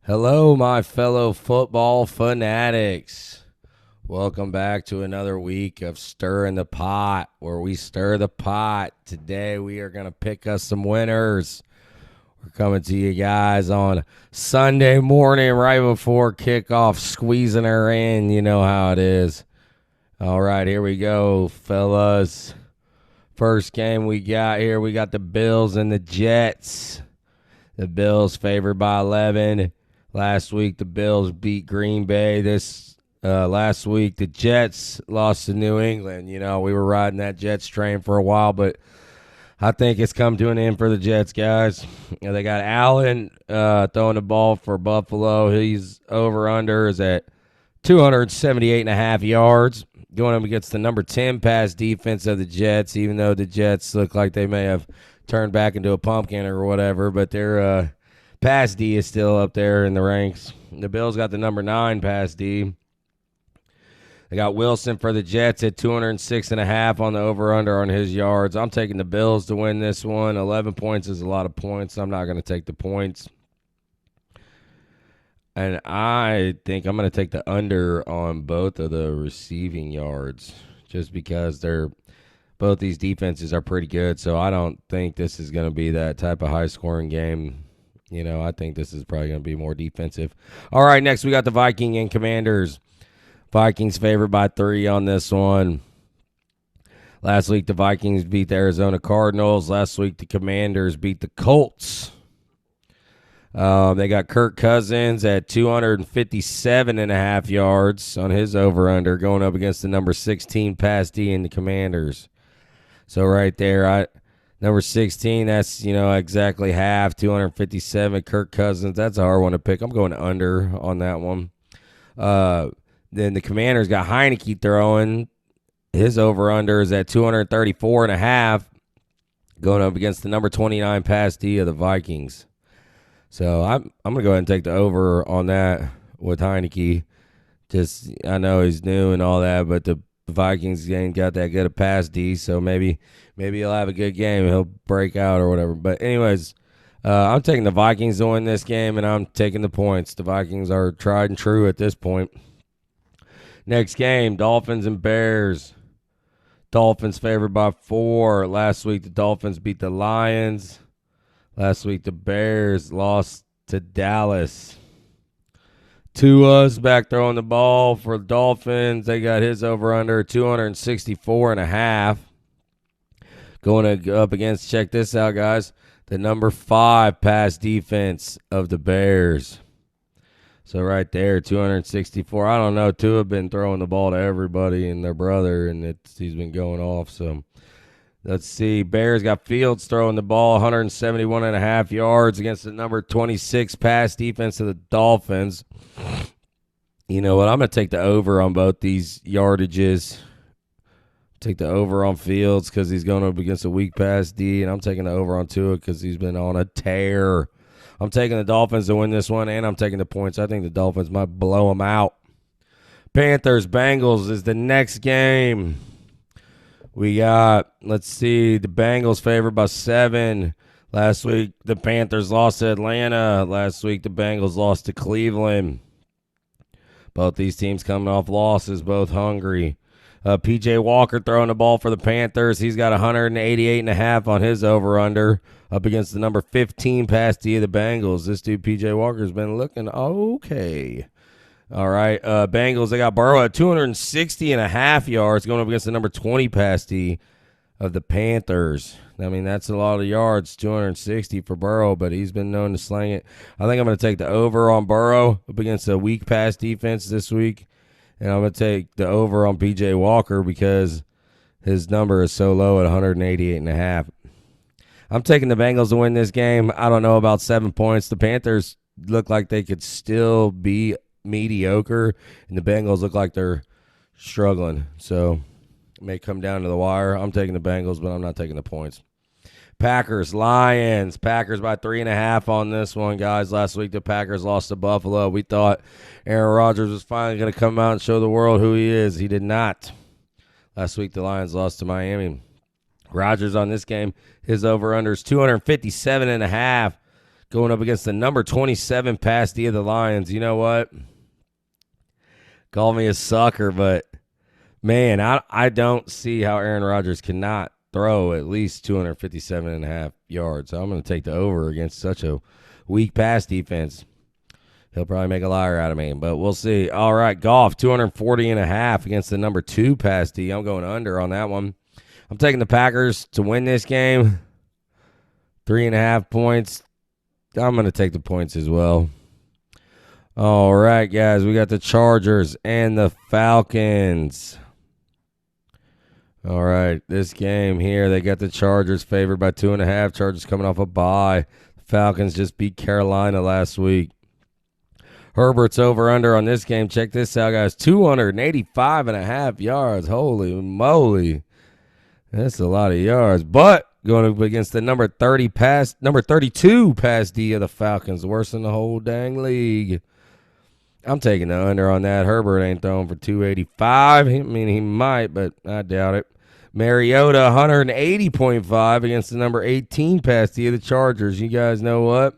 Hello, my fellow football fanatics. Welcome back to another week of Stirring the Pot, where we stir the pot. Today, we are going to pick us some winners. We're coming to you guys on Sunday morning, right before kickoff, squeezing her in. You know how it is. All right, here we go, fellas. First game we got here, we got the Bills and the Jets. The Bills favored by 11. Last week, the Bills beat Green Bay. Last week, the Jets lost to New England. You know, we were riding that Jets train for a while, but I think it's come to an end for the Jets, guys. They got Allen throwing the ball for Buffalo. He's over-under is at 278.5 yards, going up against the number 10 pass defense of the Jets, even though the Jets look like they may have turned back into a pumpkin or whatever, but their pass D is still up there in the ranks. The Bills got the number 9 pass D. They got Wilson for the Jets at 206.5 on the over-under on his yards. I'm taking the Bills to win this one. 11 points is a lot of points. I'm not going to take the points. And I think I'm going to take the under on both of the receiving yards just because both these defenses are pretty good. So I don't think this is going to be that type of high-scoring game. You know, I think this is probably going to be more defensive. All right, next we got the Viking and Commanders. Vikings favored by 3 on this one. Last week, the Vikings beat the Arizona Cardinals. Last week, the Commanders beat the Colts. They got Kirk Cousins at 257.5 yards on his over-under, going up against the number 16 pass D in the Commanders. So right there, number 16, that's, exactly half, 257. Kirk Cousins, that's a hard one to pick. I'm going under on that one. Then the Commanders got Heineke throwing. His over-under is at 234.5, going up against the number 29 pass D of the Vikings. So I'm going to go ahead and take the over on that with Heineke. Just, I know he's new and all that, but the Vikings ain't got that good a pass D, so maybe he'll have a good game. He'll break out or whatever. But anyways, I'm taking the Vikings to win this game, and I'm taking the points. The Vikings are tried and true at this point. Next game, Dolphins and Bears. Dolphins favored by 4. Last week, the Dolphins beat the Lions. Last week, the Bears lost to Dallas. Tua's back throwing the ball for the Dolphins. They got his over-under 264.5. Going up against, check this out, guys, the number 5 pass defense of the Bears. So right there, 264. I don't know. Tua been throwing the ball to everybody and their brother, and he's been going off. So let's see. Bears got Fields throwing the ball 171.5 yards against the number 26 pass defense of the Dolphins. You know what? I'm going to take the over on both these yardages. Take the over on Fields because he's going up against a weak pass D, and I'm taking the over on Tua because he's been on a tear. I'm taking the Dolphins to win this one, and I'm taking the points. I think the Dolphins might blow them out. Panthers-Bengals is the next game. We got, let's see, the Bengals favored by 7. Last week, the Panthers lost to Atlanta. Last week, the Bengals lost to Cleveland. Both these teams coming off losses, both hungry. P.J. Walker throwing the ball for the Panthers. He's got 188.5 on his over-under up against the number 15 pass D of the Bengals. This dude, P.J. Walker's been looking okay. All right, Bengals, they got Burrow at 260.5 yards going up against the number 20 pass D of the Panthers. I mean, that's a lot of yards, 260 for Burrow, but he's been known to sling it. I think I'm going to take the over on Burrow up against a weak pass defense this week. And I'm going to take the over on P.J. Walker because his number is so low at 188.5. I'm taking the Bengals to win this game. I don't know about 7 points. The Panthers look like they could still be mediocre, and the Bengals look like they're struggling. So it may come down to the wire. I'm taking the Bengals, but I'm not taking the points. Packers, Lions. Packers by 3.5 on this one, guys. Last week, the Packers lost to Buffalo. We thought Aaron Rodgers was finally going to come out and show the world who he is. He did not. Last week, the Lions lost to Miami. Rodgers on this game, his over-under is 257.5, going up against the number 27 pass D of the Lions. You know what? Call me a sucker, but man, I don't see how Aaron Rodgers cannot throw at least 257.5 yards. So I'm going to take the over against such a weak pass defense. He'll probably make a liar out of me, but we'll see. All right, Goff, 240.5 against the number 2 pass D. I'm going under on that one. I'm taking the Packers to win this game. 3.5 points. I'm going to take the points as well. All right, guys, we got the Chargers and the Falcons. All right, this game here, they got the Chargers favored by 2.5. Chargers coming off a bye. Falcons just beat Carolina last week. Herbert's over-under on this game. Check this out, guys. 285.5 yards. Holy moly. That's a lot of yards. But going up against the number 32 pass D of the Falcons. Worse than the whole dang league. I'm taking the under on that. Herbert ain't throwing for 285. I mean, he might, but I doubt it. Mariota, 180.5 against the number 18 pass D of the Chargers. You guys know what?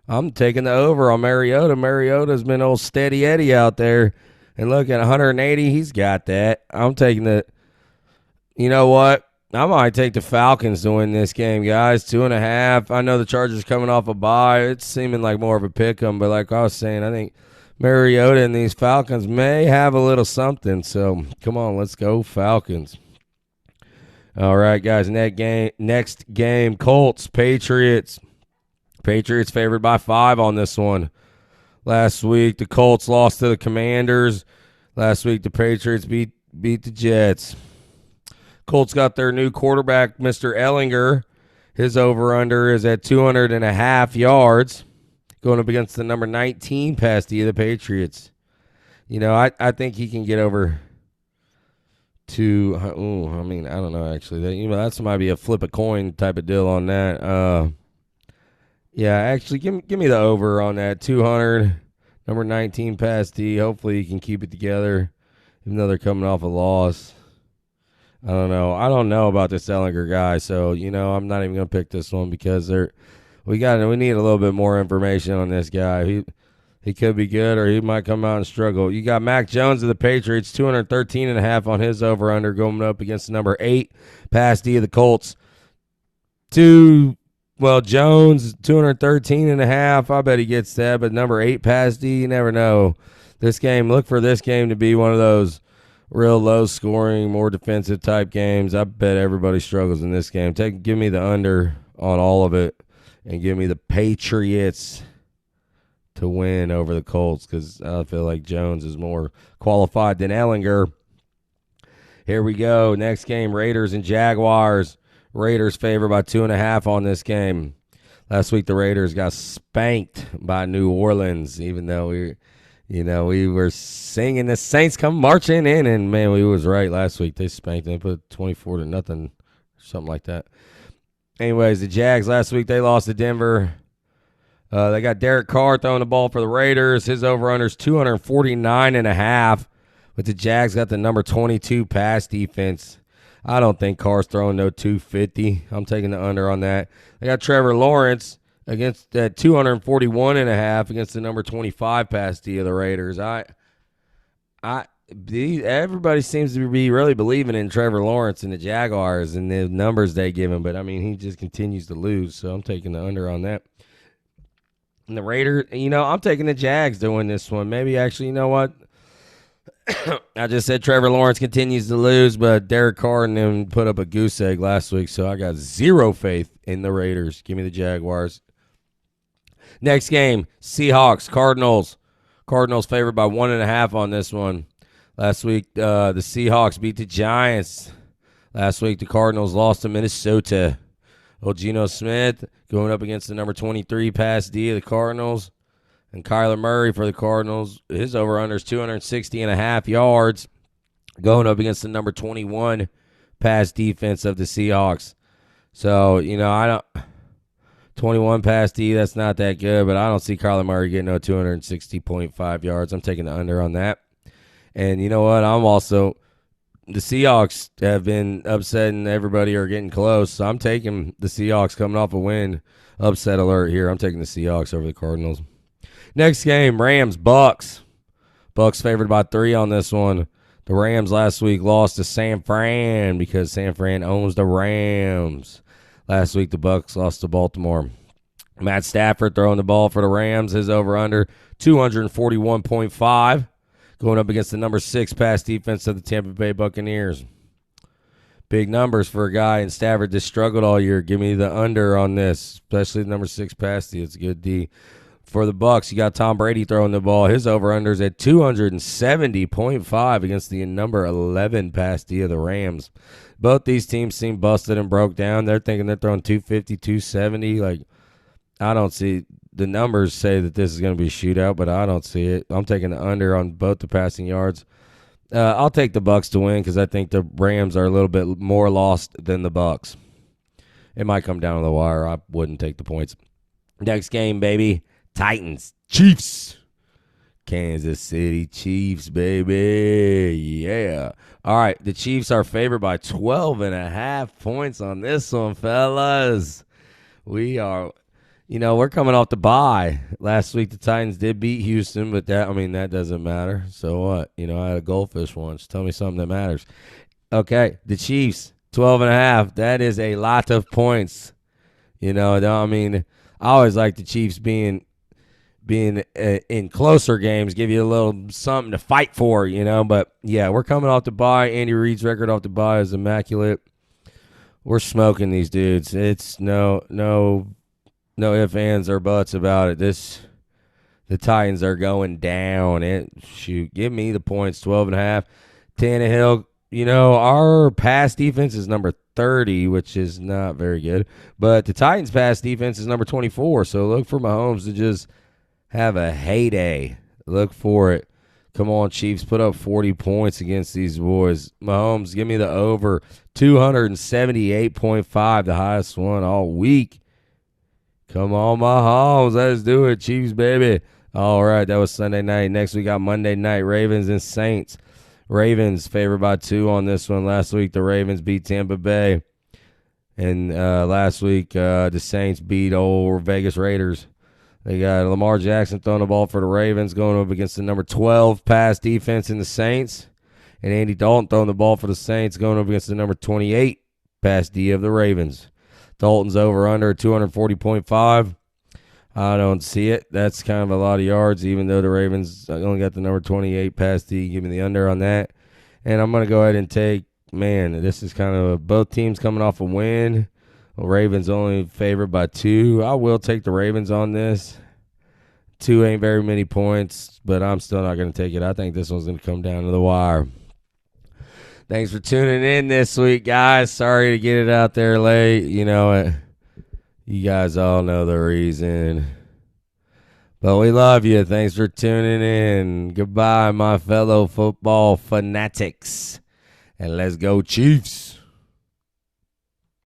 I'm taking the over on Mariota. Mariota's been old steady Eddie out there. And look at 180. He's got that. I'm taking the – you know what? I might take the Falcons to win this game, guys. 2.5. I know the Chargers coming off a bye. It's seeming like more of a pick 'em. But like I was saying, I think Mariota and these Falcons may have a little something. So, come on. Let's go Falcons. All right, guys. Next game, Colts, Patriots. Patriots favored by 5 on this one. Last week, the Colts lost to the Commanders. Last week, the Patriots beat the Jets. Colts got their new quarterback, Mr. Ellinger. His over-under is at 200.5 yards. Going up against the number 19 pass D of the Patriots. You know, I think he can get over to, I don't know, actually. That might be a flip a coin type of deal on that. Yeah, actually, give me the over on that. 200, number 19 pass D. Hopefully he can keep it together, even though they're coming off a loss. I don't know. I don't know about this Ellinger guy, so, I'm not even going to pick this one because we need a little bit more information on this guy. He could be good or he might come out and struggle. You got Mac Jones of the Patriots, 213.5 on his over-under, going up against the number 8 pass D of the Colts. Jones, 213.5. I bet he gets that, but number 8 pass D, you never know. Look for this game to be one of those real low-scoring, more defensive type games. I bet everybody struggles in this game. Give me the under on all of it, and give me the Patriots to win over the Colts because I feel like Jones is more qualified than Ellinger. Here we go. Next game, Raiders and Jaguars. Raiders favored by 2.5 on this game. Last week, the Raiders got spanked by New Orleans, even though we were singing the Saints come marching in, and man, we was right last week. They spanked them. They put 24-0, something like that. Anyways, the Jags last week, they lost to Denver. They got Derek Carr throwing the ball for the Raiders. His over-under is 249.5, but the Jags got the number 22 pass defense. I don't think Carr's throwing no 250. I'm taking the under on that. They got Trevor Lawrence against that 241.5 against the number 25 pass D of the Raiders. Everybody seems to be really believing in Trevor Lawrence and the Jaguars and the numbers they give him, but I mean he just continues to lose. So I'm taking the under on that. And the Raiders, I'm taking the Jags to win this one. Maybe actually, you know what? I just said Trevor Lawrence continues to lose, but Derek Carr and them put up a goose egg last week, so I got zero faith in the Raiders. Give me the Jaguars. Next game, Seahawks, Cardinals. Cardinals favored by 1.5 on this one. Last week, the Seahawks beat the Giants. Last week, the Cardinals lost to Minnesota. Geno Smith going up against the number 23 pass D of the Cardinals. And Kyler Murray for the Cardinals, his over-under is 260.5 yards, going up against the number 21 pass defense of the Seahawks. So, 21 pass D, that's not that good, but I don't see Kyler Murray getting no 260.5 yards. I'm taking the under on that. And you know what? I'm also the Seahawks have been upsetting everybody or getting close. So I'm taking the Seahawks coming off a win. Upset alert here. I'm taking the Seahawks over the Cardinals. Next game, Rams, Bucks. Bucks favored by 3 on this one. The Rams last week lost to San Fran because San Fran owns the Rams. Last week, the Bucks lost to Baltimore. Matt Stafford throwing the ball for the Rams. His over-under, 241.5. Going up against the number 6 pass defense of the Tampa Bay Buccaneers. Big numbers for a guy, and Stafford just struggled all year. Give me the under on this, especially the number 6 pass D. It's a good D. For the Bucks, you got Tom Brady throwing the ball. His over-under is at 270.5 against the number 11 pass D of the Rams. Both these teams seem busted and broke down. They're thinking they're throwing 250, 270. Like, I don't see the numbers say that this is going to be a shootout, but I don't see it. I'm taking the under on both the passing yards. I'll take the Bucks to win because I think the Rams are a little bit more lost than the Bucks. It might come down to the wire. I wouldn't take the points. Next game, baby. Titans, Chiefs. Kansas City Chiefs, baby. Yeah. All right, the Chiefs are favored by 12.5 points on this one, fellas. We're coming off the bye. Last week, the Titans did beat Houston, but that doesn't matter. So what? I had a goldfish once. Tell me something that matters. Okay, the Chiefs, 12.5. That is a lot of points. I always like the Chiefs being in closer games, give you a little something to fight for, But, yeah, we're coming off the bye. Andy Reid's record off the bye is immaculate. We're smoking these dudes. It's no ifs, ands, or buts about it. The Titans are going down. Give me the points, 12.5. Tannehill, our pass defense is number 30, which is not very good. But the Titans' pass defense is number 24, so look for Mahomes to just have a heyday. Look for it. Come on, Chiefs, put up 40 points against these boys. Mahomes, give me the over. 278.5, the highest one all week. Come on, Mahomes. Let's do it, Chiefs, baby. All right, that was Sunday night. Next, we got Monday night, Ravens and Saints. Ravens favored by 2 on this one. Last week, the Ravens beat Tampa Bay. And last week, the Saints beat old Vegas Raiders. They got Lamar Jackson throwing the ball for the Ravens, going up against the number 12 pass defense in the Saints. And Andy Dalton throwing the ball for the Saints, going up against the number 28 pass D of the Ravens. Dalton's over under 240.5. I don't see it. That's kind of a lot of yards, even though the Ravens only got the number 28 pass D. Give me the under on that. And I'm going to go ahead and take, this is kind of both teams coming off a win. Ravens only favored by 2. I will take the Ravens on this. 2 ain't very many points, but I'm still not going to take it. I think this one's going to come down to the wire. Thanks for tuning in this week, guys. Sorry to get it out there late. You guys all know the reason. But we love you. Thanks for tuning in. Goodbye, my fellow football fanatics. And let's go, Chiefs.